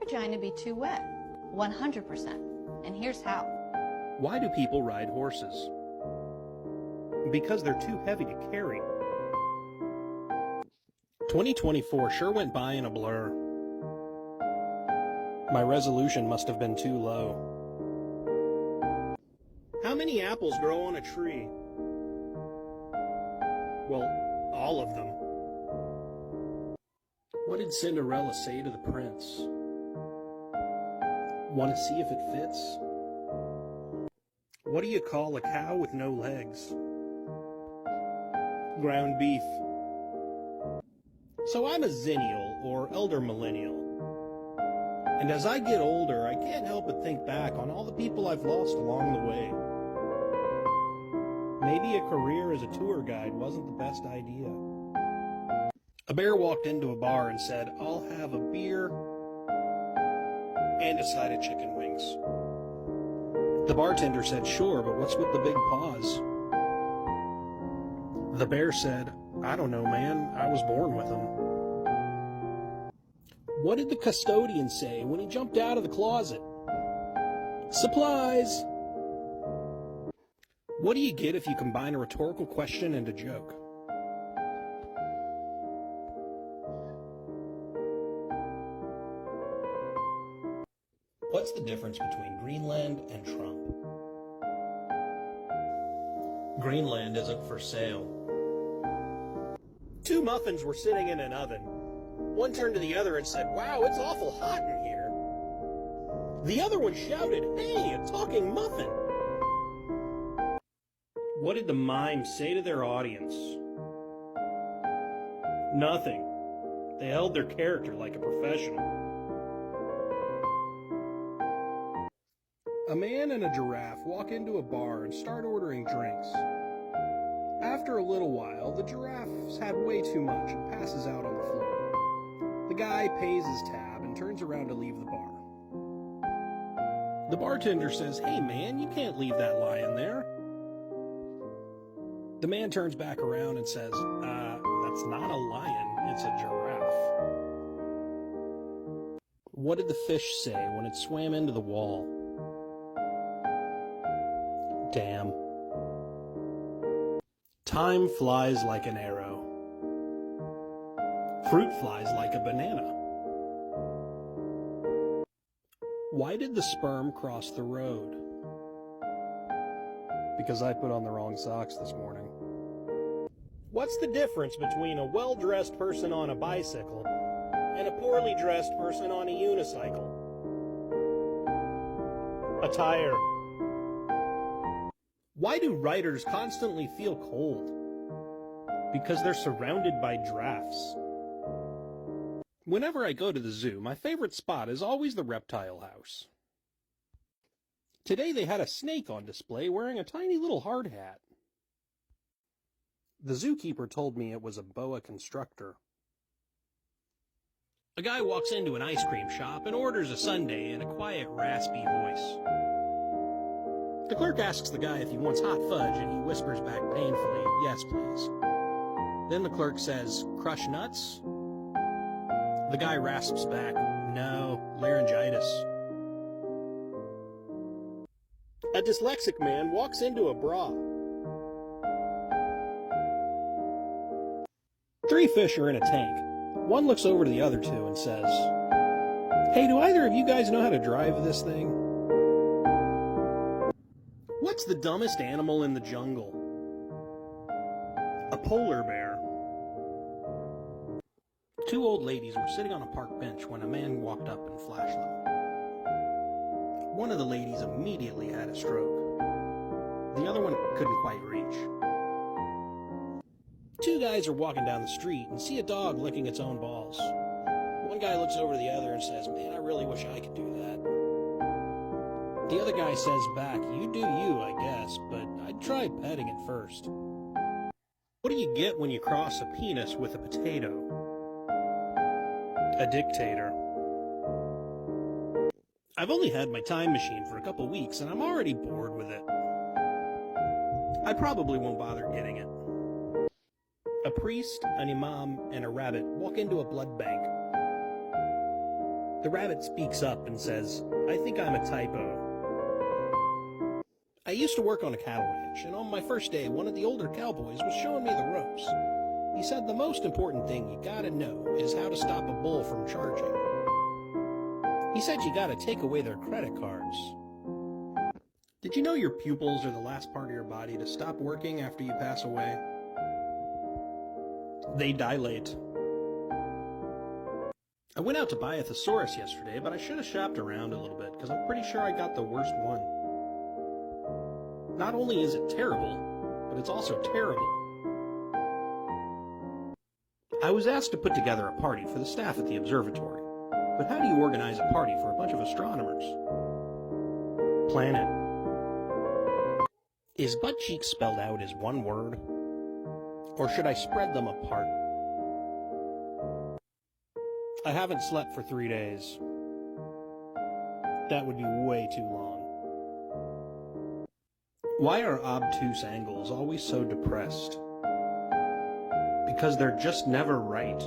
vagina be too wet? 100%. And here's how. Why do people ride horses? Because they're too heavy to carry. 2024 sure went by in a blur. My resolution must have been too low. How many apples grow on a tree? Well, all of them. What did Cinderella say to the prince? Want to see if it fits? What do you call a cow with no legs? Ground beef. So I'm a zennial, or elder millennial. And as I get older, I can't help but think back on all the people I've lost along the way. Maybe a career as a tour guide wasn't the best idea. A bear walked into a bar and said, "I'll have a beer and a side of chicken wings." The bartender said, "Sure, but what's with the big paws?" The bear said, "I don't know, man. I was born with them." What did the custodian say when he jumped out of the closet? Supplies! What do you get if you combine a rhetorical question and a joke? What's the difference between Greenland and Trump? Greenland isn't for sale. Two muffins were sitting in an oven. One turned to the other and said, "Wow, it's awful hot in here." The other one shouted, "Hey, a talking muffin!" What did the mime say to their audience? Nothing. They held their character like a professional. A man and a giraffe walk into a bar and start ordering drinks. After a little while, the giraffe's had way too much and passes out on the floor. The guy pays his tab and turns around to leave the bar. The bartender says, "Hey man, you can't leave that lying there." The man turns back around and says, "That's not a lion, it's a giraffe." What did the fish say when it swam into the wall? Damn. Time flies like an arrow. Fruit flies like a banana. Why did the sperm cross the road? Because I put on the wrong socks this morning. What's the difference between a well-dressed person on a bicycle and a poorly dressed person on a unicycle? A tire. Why do writers constantly feel cold? Because they're surrounded by giraffes. Whenever I go to the zoo, my favorite spot is always the reptile house. Today they had a snake on display wearing a tiny little hard hat. The zookeeper told me it was a boa constrictor. A guy walks into an ice cream shop and orders a sundae in a quiet, raspy voice. The clerk asks the guy if he wants hot fudge, and he whispers back painfully, "Yes, please." Then the clerk says, "Crush nuts?" The guy rasps back, "No, laryngitis." A dyslexic man walks into a bra. Three fish are in a tank. One looks over to the other two and says, "Hey, do either of you guys know how to drive this thing?" What's the dumbest animal in the jungle? A polar bear. Two old ladies were sitting on a park bench when a man walked up and flashed them. One of the ladies immediately had a stroke. The other one couldn't quite reach. Two guys are walking down the street and see a dog licking its own balls. One guy looks over to the other and says, "Man, I really wish I could do that." The other guy says back, "You do you, I guess, but I'd try petting it first." What do you get when you cross a penis with a potato? A dictator. I've only had my time machine for a couple weeks and I'm already bored with it. I probably won't bother getting it. A priest, an imam, and a rabbit walk into a blood bank. The rabbit speaks up and says, "I think I'm a typo. I used to work on a cattle ranch, and on my first day, one of the older cowboys was showing me the ropes. He said the most important thing you gotta know is how to stop a bull from charging. He said you gotta take away their credit cards. Did you know your pupils are the last part of your body to stop working after you pass away? They dilate. I went out to buy a thesaurus yesterday, but I should have shopped around a little bit because I'm pretty sure I got the worst one. Not only is it terrible, but it's also terrible. I was asked to put together a party for the staff at the observatory, but how do you organize a party for a bunch of astronomers? Planet. Is butt cheeks spelled out as one word? Or should I spread them apart? I haven't slept for 3 days. That would be way too long. Why are obtuse angles always so depressed? Because they're just never right.